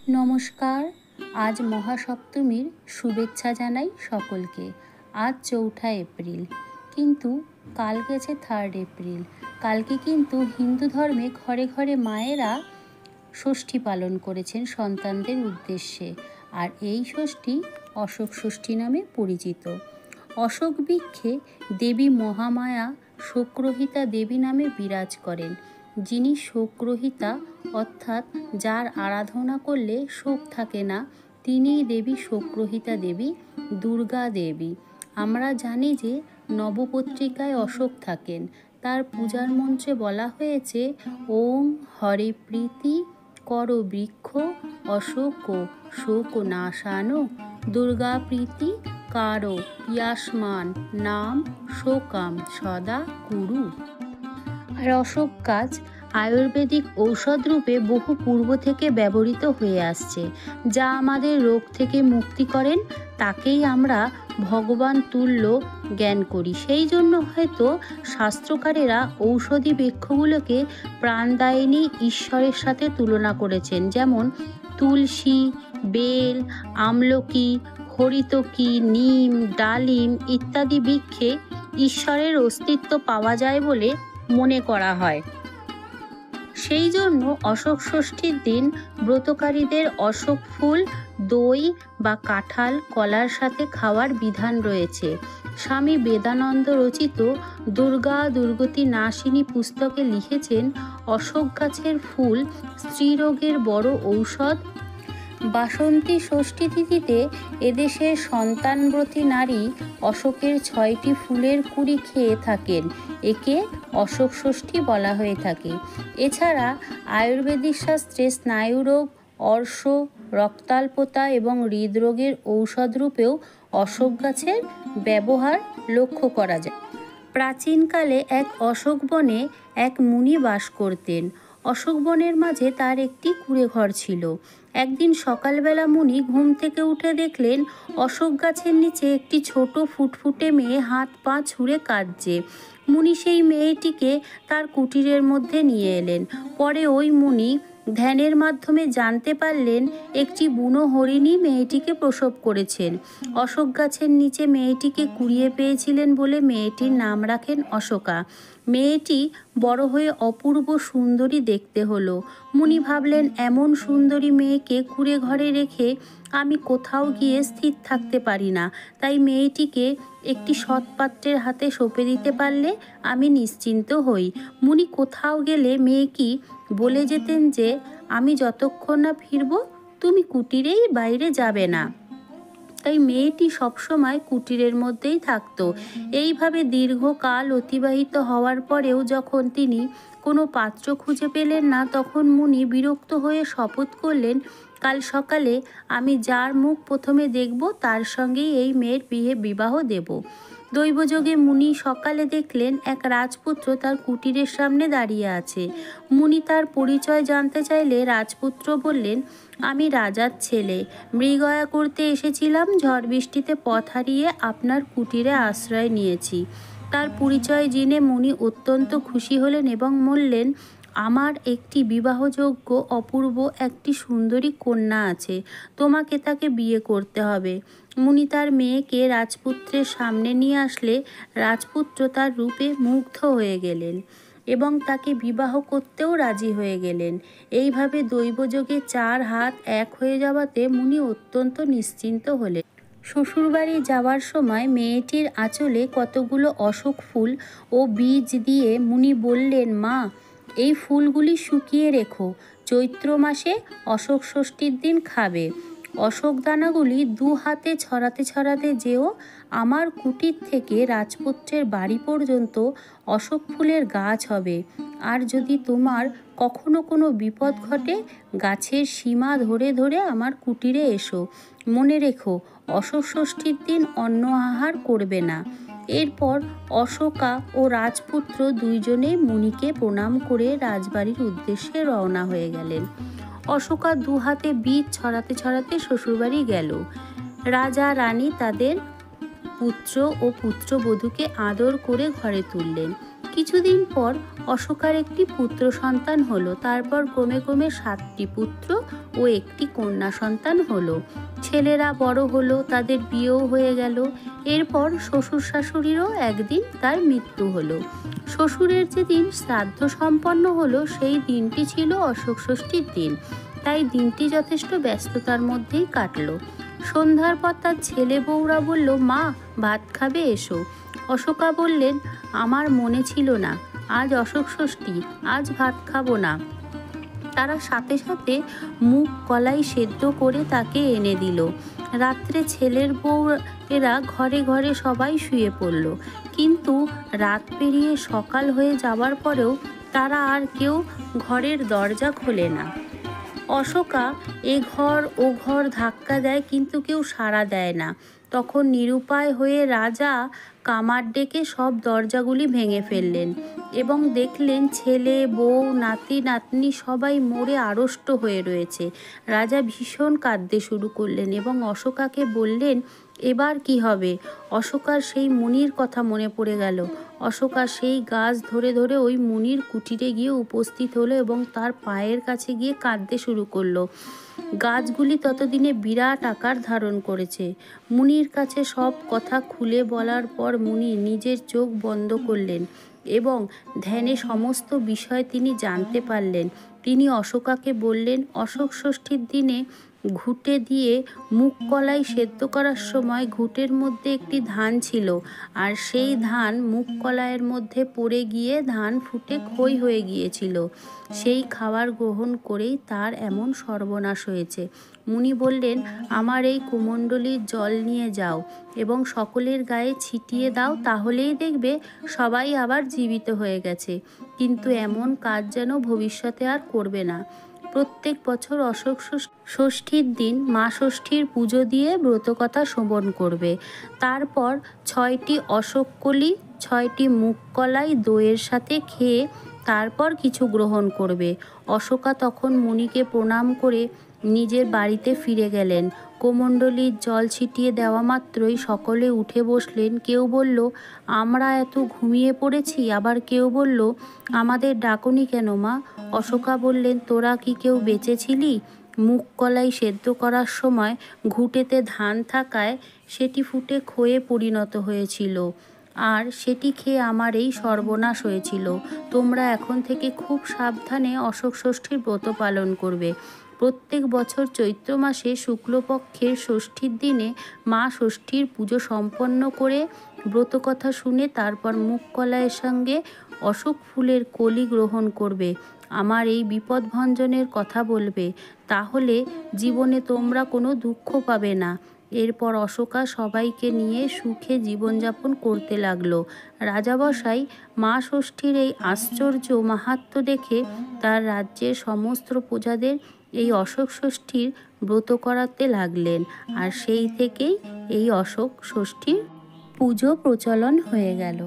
নমস্কার। আজ মহাসপ্তমীর শুভেচ্ছা জানাই সকলকে। আজ 4 এপ্রিল, কিন্তু কাল গেছে 3 এপ্রিল। কালকে কিন্তু হিন্দু ধর্মে ঘরে ঘরে মায়েরা ষষ্ঠী পালন করেছেন সন্তানদের উদ্দেশ্যে। আর এই ষষ্ঠী অশোক ষষ্ঠী নামে পরিচিত। অশোক বৃক্ষে দেবী মহামায়া শোকরহিতা দেবী নামে বিরাজ করেন। যিনি শোকরহিতা অর্থাৎ যার আরাধনা করলে শোক থাকে না, তিনিই দেবী শোকরহিতা দেবী, দুর্গা দেবী। আমরা জানি যে নবপত্রিকায় অশোক থাকেন। তার পূজার মন্ত্রে বলা হয়েছে, ওং হরে প্রীতি কর বৃক্ষ অশোক শোক নাশানো দুর্গা প্রীতি কারো ইয়াসমান নাম শোকাম সদা কুরু। আর অশোক গাছ আয়ুর্বেদিক ঔষধ রূপে বহু পূর্ব থেকে ব্যবহৃত হয়ে আসছে। যা আমাদের রোগ থেকে মুক্তি করেন, তাকেই আমরা ভগবান তুল্য জ্ঞান করি। সেই জন্য হয়তো শাস্ত্রকারেরা ঔষধি বৃক্ষগুলোকে প্রাণদায়িনী ঈশ্বরের সাথে তুলনা করেছেন। যেমন তুলসী, বেল, আমলকি, হরিতকি, নিম, ডালিম ইত্যাদি বৃক্ষে ঈশ্বরের অস্তিত্ব পাওয়া যায় বলে মনে করা হয়। সেই জন্য অশোক ষষ্ঠীর দিন ব্রতকারীদের অশোক ফুল, দই বা কাঁঠাল, কলার সাথে খাওয়ার বিধান রয়েছে। স্বামী বেদানন্দ রচিত দুর্গা দুর্গতি নাশিনী পুস্তকে লিখেছেন, অশোক গাছের ফুল স্ত্রীরোগের বড় ঔষধ। বাসন্তী ষষ্ঠী তিথিতে এদেশের সন্তানব্রতী নারী অশোকের 6টি ফুলের কুড়ি খেয়ে থাকেন। একে অশোক ষষ্ঠী বলা হয়ে থাকে। এছাড়া আয়ুর্বেদিক শাস্ত্রে স্নায়ুরোগ, অর্শ, রক্তাল্পতা এবং হৃদরোগের ঔষধ রূপেও অশোক গাছের ব্যবহার লক্ষ্য করা যায়। প্রাচীনকালে এক অশোক বনে এক মুনি বাস করতেন। অশোক বনের মাঝে তার একটি কুঁড়েঘর ছিল। একদিন সকালবেলা মুনি ঘুম থেকে উঠে দেখলেন, অশোক গাছের নিচে একটি ছোট ফুটফুটে মেয়ে হাত পা ছুঁড়ে কাঁদছে। মুনি সেই মেয়েটিকে তার কুটিরের মধ্যে নিয়ে এলেন। পরে ওই মুনি ধ্যানের মাধ্যমে জানতে পারলেন, একটি বুনো হরিণী মেয়েটিকে প্রসব করেছেন। অশোক গাছের নিচে মেয়েটিকে কুড়িয়ে পেয়েছিলেন বলে মেয়েটির নাম রাখেন অশোকা। মেয়েটি বড় হয়ে অপূর্ব সুন্দরী দেখতে হলো। মুনি ভাবলেন, এমন সুন্দরী মেয়েকে কুঁড়ে ঘরে রেখে আমি কোথাও গিয়ে স্থির থাকতে পারি না। তাই মেয়েটিকে একটি সৎপাত্রের হাতে সঁপে দিতে পারলে আমি নিশ্চিন্ত হই। মুনি কোথাও গেলে মেয়েকে বলে যেতেন যে, আমি যতক্ষণ না ফিরব তুমি কুটিরেই বাইরে যাবে না। তাই মেয়েটি সবসময় কুটিরের মধ্যেই থাকত। এইভাবে দীর্ঘকাল অতিবাহিত হওয়ার পরেও যখন তিনি কোনো পাত্র খুঁজে পেলেন না, তখন মুনি বিরক্ত হয়ে শপথ করলেন, কাল সকালে আমি যার মুখ প্রথমে দেখব তার সঙ্গেই এই মেয়ের বিবাহ দেব। দৈবযোগে মুনি সকালে দেখলেন এক রাজপুত্র তার কুটিরের সামনে দাঁড়িয়ে আছে। মুনি তার পরিচয় জানতে চাইলে রাজপুত্র বললেন, আমি রাজার ছেলে, মৃগয়া করতে এসেছিলাম। ঝড় বৃষ্টিতে পথ হারিয়ে আপনার কুটিরে আশ্রয় নিয়েছি। তার পরিচয় জেনে মুনি অত্যন্ত খুশি হলেন এবং বললেন, আমার একটি বিবাহযোগ্য অপূর্ব একটি সুন্দরী কন্যা আছে, তোমাকে তাকে বিয়ে করতে হবে। মুনি তার মেয়েকে রাজপুত্রের সামনে নিয়ে আসলে রাজপুত্র তার রূপে মুগ্ধ হয়ে গেলেন এবং তাকে বিবাহ করতেও রাজি হয়ে গেলেন। এইভাবে দৈবযোগে 4 হাত এক হয়ে যাওয়াতে মুনি অত্যন্ত নিশ্চিন্ত হলেন। শ্বশুরবাড়ি যাওয়ার সময় মেয়েটির আঁচলে কতগুলো অশোক ফুল ও বীজ দিয়ে মুনি বললেন, মা, এই ফুলগুলি শুকিয়ে রেখো, চৈত্র মাসে অশোক ষষ্ঠীর দিন খাবে। অশোক দানাগুলি 2 হাতে ছড়াতে ছড়াতে যেও। আমার কুটির থেকে রাজপুত্রের বাড়ি পর্যন্ত অশোক ফুলের গাছ হবে। আর যদি তোমার কখনো কোনো বিপদ ঘটে, গাছের সীমা ধরে ধরে আমার কুটিরে এসো। মনে রেখো, অশোক ষষ্ঠীর দিন অন্ন আহার করবে না। এরপর অশোকা ও রাজপুত্র দুইজনেই মুনিকে প্রণাম করে রাজবাড়ির উদ্দেশ্যে রওনা হয়ে গেলেন। অশোকা 2 হাতে বীজ ছড়াতে ছড়াতে শ্বশুরবাড়ি গেল। রাজা রানী তাদের পুত্র ও পুত্রবধূকে আদর করে ঘরে তুললেন। কিছুদিন পর অশোকার একটি পুত্র সন্তান হলো। তারপর ক্রমে ক্রমে 7টি পুত্র ও একটি কন্যা সন্তান হলো। ছেলেরা বড় হলো, তাদের বিয়েও হয়ে গেল। এরপর শ্বশুর শাশুড়িরও একদিন তার মৃত্যু হলো। শ্বশুরের যেদিন শ্রাদ্ধ সম্পন্ন হলো সেই দিনটি ছিল অশোক ষষ্ঠীর দিন, তাই দিনটি যথেষ্ট ব্যস্ততার মধ্যেই কাটলো। সন্ধ্যার পর তার ছেলে বউরা বলল, মা ভাত খাবে, এসো। অশোকা বললেন, আমার মনে ছিল না, আজ অশোক ষষ্ঠী, আজ ভাত খাবো না। তারা সাথে সাথে মুগ কলাই সেদ্ধ করে তাকে এনে দিল। রাত্রে ছেলের বউ এরা ঘরে ঘরে সবাই শুয়ে পড়ল, কিন্তু রাত পেরিয়ে সকাল হয়ে যাবার পরেও তারা আর কেউ ঘরের দরজা খোলে না। অশোকা এ ঘর ও ঘর ধাক্কা দেয়, কিন্তু কেউ সাড়া দেয় না। তখন নিরুপায় হয়ে রাজা কামার ডেকে সব দরজাগুলি ভেঙে ফেললেন এবং দেখলেন ছেলে বউ নাতি নাতনি সবাই মরে আড়ষ্ট হয়ে রয়েছে। রাজা ভীষণ কাঁদতে শুরু করলেন এবং অশোকাকে বললেন, এবার কি হবে? অশোকার সেই মুনির কথা মনে পড়ে গেল। অশোকা সেই গাছ ধরে ধরে ওই মুনির কুটিরে গিয়ে উপস্থিত হলো এবং তার পায়ের কাছে গিয়ে কাঁদতে শুরু করলো। গাছগুলি ততদিনে বিরাট আকার ধারণ করেছে। মুনির কাছে সব কথা খুলে বলার পর মুনি নিজের চোখ বন্ধ করলেন এবং ধ্যানে সমস্ত বিষয় তিনি জানতে পারলেন। তিনি অশোকাকে বললেন, অশোক ষষ্ঠীর দিনে ঘুঁটে দিয়ে মুগ কলাই সেদ্ধ করার সময় ঘুঁটের মধ্যে একটি ধান ছিল, আর সেই ধান মুগ কলাইয়ের মধ্যে পড়ে গিয়ে ধান ফুটে খই হয়ে গিয়েছিল। সেই খাবার গ্রহণ করেই তার এমন সর্বনাশ হয়েছে। মুনি বললেন, আমার এই কুমণ্ডলীর জল নিয়ে যাও এবং সকলের গায়ে ছিটিয়ে দাও, তাহলেই দেখবে সবাই আবার জীবিত হয়ে গেছে। কিন্তু এমন কাজ যেন ভবিষ্যতে আর করবে না। প্রত্যেক বছর অশোক ষষ্ঠীর দিন মা ষষ্ঠীর পুজো দিয়ে ব্রতকথা শ্রবণ করবে। তারপর 6টি অশোক কলি, 6টি মুগ কলাই দইয়ের সাথে খেয়ে তারপর কিছু গ্রহণ করবে। অশোকা তখন মুনিকে প্রণাম করে নিজের বাড়িতে ফিরে গেলেন। কোমণ্ডলীর জল ছিটিয়ে দেওয়া মাত্রই সকলে উঠে বসলেন। কেউ বলল, আমরা এত ঘুমিয়ে পড়েছি। আবার কেউ বলল, আমাদের ডাকনি কেন মা? অশোকা বললেন, তোরা কি কেউ বেঁচে ছিলি? মুগ কলাই সেদ্ধ করার সময় ঘুঁটেতে ধান থাকায় সেটি ফুটে খয়ে পরিণত হয়েছিল, আর সেটি খেয়ে আমার এই সর্বনাশ হয়েছিল। তোমরা এখন থেকে খুব সাবধানে অশোক ষষ্ঠীর ব্রত পালন করবে। প্রত্যেক বছর চৈত্র মাসে শুক্লপক্ষের ষষ্ঠীর দিনে মা ষষ্ঠীর পুজো সম্পন্ন করে ব্রতকথা শুনে তারপর মুগ কলাইয়ের সঙ্গে অশোক ফুলের কলি গ্রহণ করবে। আমার এই বিপদভঞ্জনের কথা বলবে, তাহলে জীবনে তোমরা কোনো দুঃখ পাবে না। এরপর অশোকা সবাইকে নিয়ে সুখে জীবনযাপন করতে লাগলো। রাজামশাই মা ষষ্ঠীর এই আশ্চর্য মাহাত্ম্য দেখে তার রাজ্যের সমস্ত প্রজাদের এই অশোক ষষ্ঠীর ব্রত করাতে লাগলেন, আর সেই থেকেই এই অশোক ষষ্ঠীর পুজো প্রচলন হয়ে গেল।